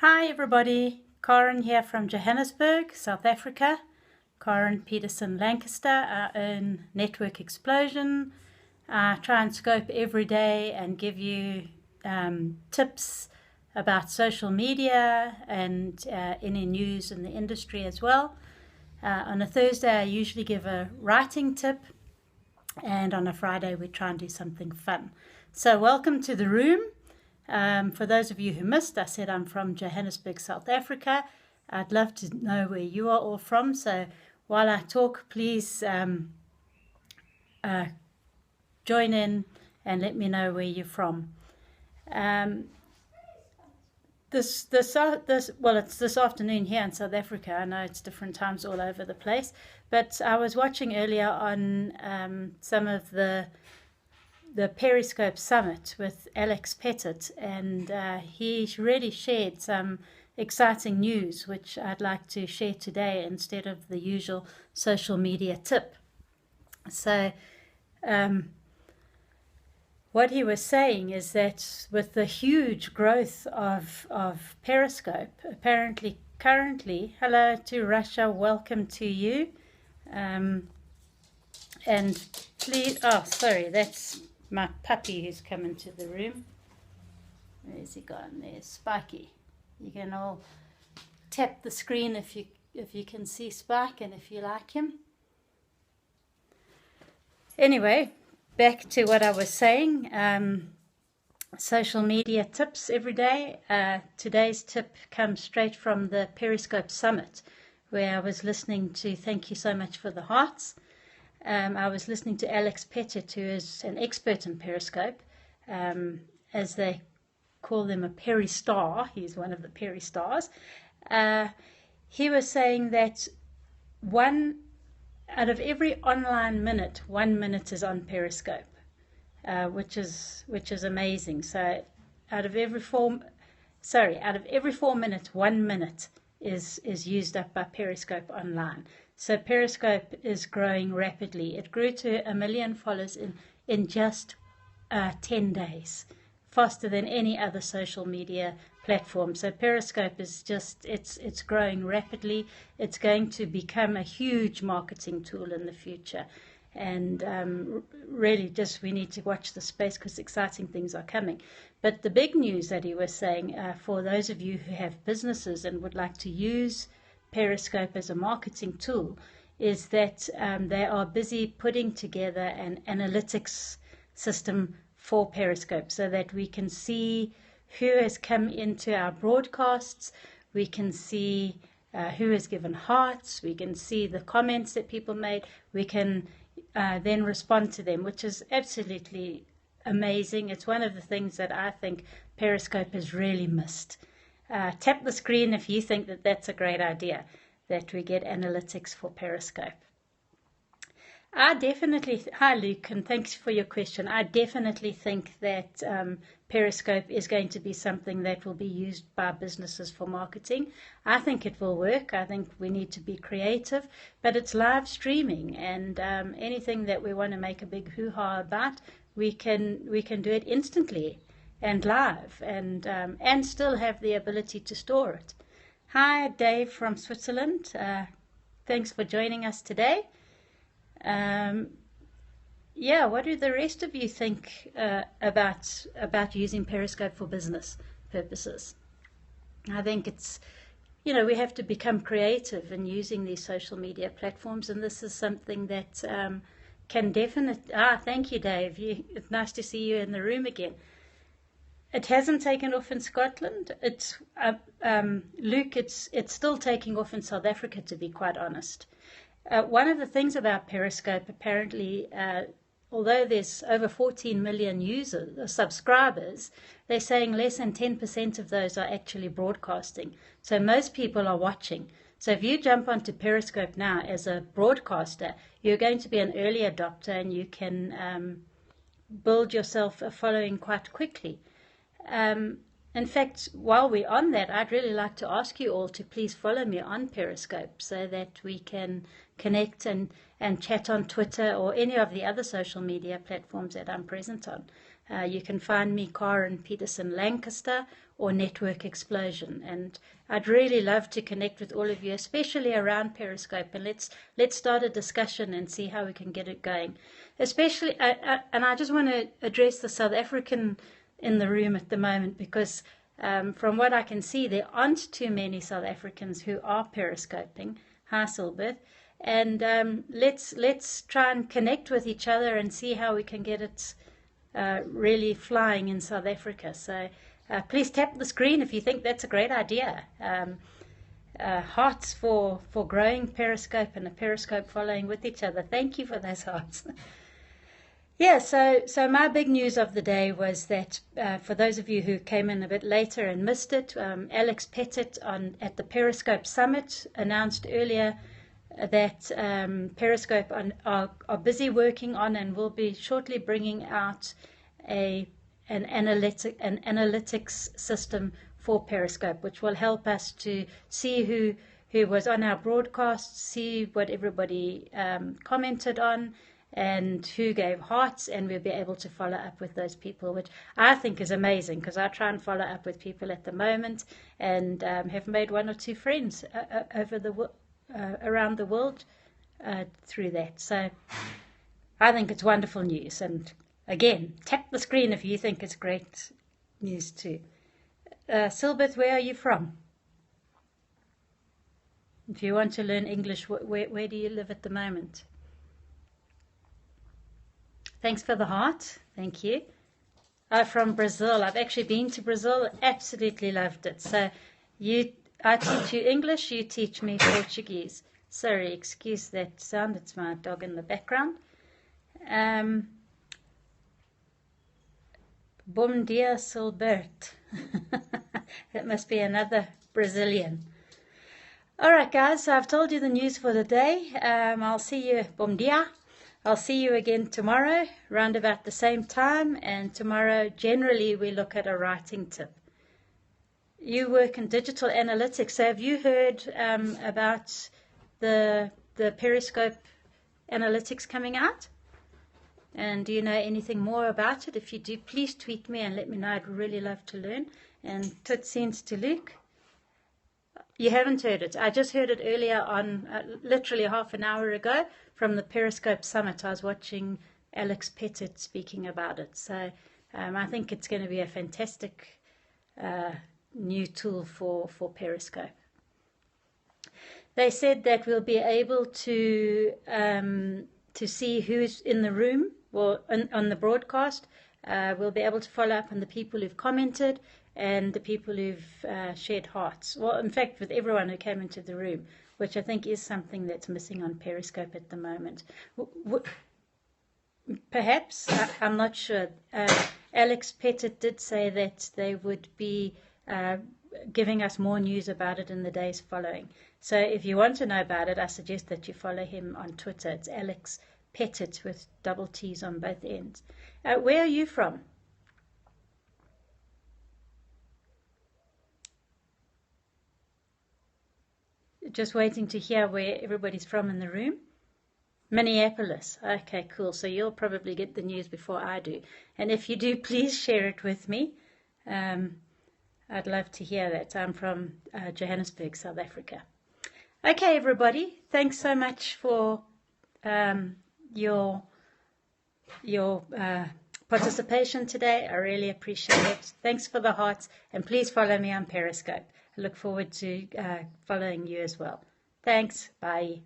Hi everybody, Karen here from Johannesburg, South Africa. Karen Peterson Lancaster, our own network explosion. I try and scope every day and give you tips about social media and any news in the industry as well. On a Thursday I usually give a writing tip, and on a Friday we try and do something fun. So welcome to the room. For those of you who missed, I said I'm from Johannesburg, South Africa. I'd love to know where you are all from. So while I talk, please join in and let me know where you're from. It's this afternoon here in South Africa. I know it's different times all over the place, but I was watching earlier on some of the Periscope summit with Alex Pettit, and he really shared some exciting news which I'd like to share today instead of the usual social media tip. So what he was saying is that with the huge growth of Periscope, apparently currently, hello to Russia, welcome to you, and please, sorry, that's my puppy who's come into the room. Where's he gone? There's Spiky. You can all tap the screen if you can see Spike and if you like him. Anyway, back to what I was saying. Social media tips every day. Today's tip comes straight from the Periscope Summit, where I was listening to Thank You So Much for the Hearts. I was listening to Alex Pettit, who is an expert in Periscope, as they call them a Peristar. He's one of the Peristars. He was saying that out of every online minute, 1 minute is on Periscope, which is amazing. So out of every 4 minutes, 1 minute is used up by Periscope online. So Periscope is growing rapidly. It grew to 1 million followers in just 10 days, faster than any other social media platform. So Periscope is it's growing rapidly. It's going to become a huge marketing tool in the future. And really just we need to watch the space because exciting things are coming. But the big news that he was saying, for those of you who have businesses and would like to use Periscope as a marketing tool, is that they are busy putting together an analytics system for Periscope so that we can see who has come into our broadcasts, we can see who has given hearts, we can see the comments that people made, we can then respond to them, which is absolutely amazing. It's one of the things that I think Periscope has really missed. Tap the screen if you think that that's a great idea, that we get analytics for Periscope. Hi Luke, and thanks for your question. I definitely think that Periscope is going to be something that will be used by businesses for marketing. I think it will work. I think we need to be creative, but it's live streaming, and anything that we want to make a big hoo-ha about, we can do it instantly and live, and still have the ability to store it. Hi, Dave from Switzerland. Thanks for joining us today. What do the rest of you think about using Periscope for business purposes? I think it's, we have to become creative in using these social media platforms, and this is something that can definitely. Thank you, Dave. It's nice to see you in the room again. It hasn't taken off in Scotland. It's Luke. It's still taking off in South Africa, to be quite honest. One of the things about Periscope, apparently, although there's over 14 million subscribers, they're saying less than 10% of those are actually broadcasting. So most people are watching. So if you jump onto Periscope now as a broadcaster, you're going to be an early adopter, and you can build yourself a following quite quickly. In fact, while we're on that, I'd really like to ask you all to please follow me on Periscope so that we can connect and chat on Twitter or any of the other social media platforms that I'm present on. You can find me, Karen Peterson Lancaster, or Network Explosion. And I'd really love to connect with all of you, especially around Periscope. And let's start a discussion and see how we can get it going. Especially, and I just want to address the South African in the room at the moment, because from what I can see, there aren't too many South Africans who are periscoping. Hi, Silbert. And let's try and connect with each other and see how we can get it really flying in South Africa. So please tap the screen if you think that's a great idea. Hearts for growing Periscope and a Periscope following with each other. Thank you for those hearts. Yeah, so my big news of the day was that for those of you who came in a bit later and missed it, Alex Pettit at the Periscope Summit announced earlier that Periscope are busy working on and will be shortly bringing out an analytics system for Periscope, which will help us to see who was on our broadcast, see what everybody commented on, and who gave hearts, and we'll be able to follow up with those people, which I think is amazing, because I try and follow up with people at the moment and have made 1 or 2 friends around the world through that. So I think it's wonderful news. And again, tap the screen if you think it's great news too. Silbert, where are you from? If you want to learn English, where do you live at the moment? Thanks for the heart. Thank you. I'm from Brazil. I've actually been to Brazil. Absolutely loved it. So I teach you English, you teach me Portuguese. Sorry, excuse that sound. It's my dog in the background. Bom dia, Silbert. That must be another Brazilian. All right, guys, so I've told you the news for the day. I'll see you. Bom dia. I'll see you again tomorrow, round about the same time. And tomorrow, generally, we look at a writing tip. You work in digital analytics. So have you heard about the Periscope analytics coming out? And do you know anything more about it? If you do, please tweet me and let me know. I'd really love to learn. And tot ziens to Luke. You haven't heard it. I just heard it earlier on, literally half an hour ago, from the Periscope Summit. I was watching Alex Pettit speaking about it. So I think it's going to be a fantastic new tool for Periscope. They said that we'll be able to see who's in the room, well, on the broadcast. We'll be able to follow up on the people who've commented and the people who've shared hearts. Well, in fact, with everyone who came into the room, which I think is something that's missing on Periscope at the moment. Perhaps, I'm not sure. Alex Pettit did say that they would be giving us more news about it in the days following. So if you want to know about it, I suggest that you follow him on Twitter. It's Alex Pettit with double T's on both ends. Where are you from? Just waiting to hear where everybody's from in the room. Minneapolis. Okay, cool. So you'll probably get the news before I do. And if you do, please share it with me. I'd love to hear that. I'm from Johannesburg, South Africa. Okay, everybody. Thanks so much for your participation today. I really appreciate it. Thanks for the hearts. And please follow me on Periscope. I look forward to following you as well. Thanks. Bye.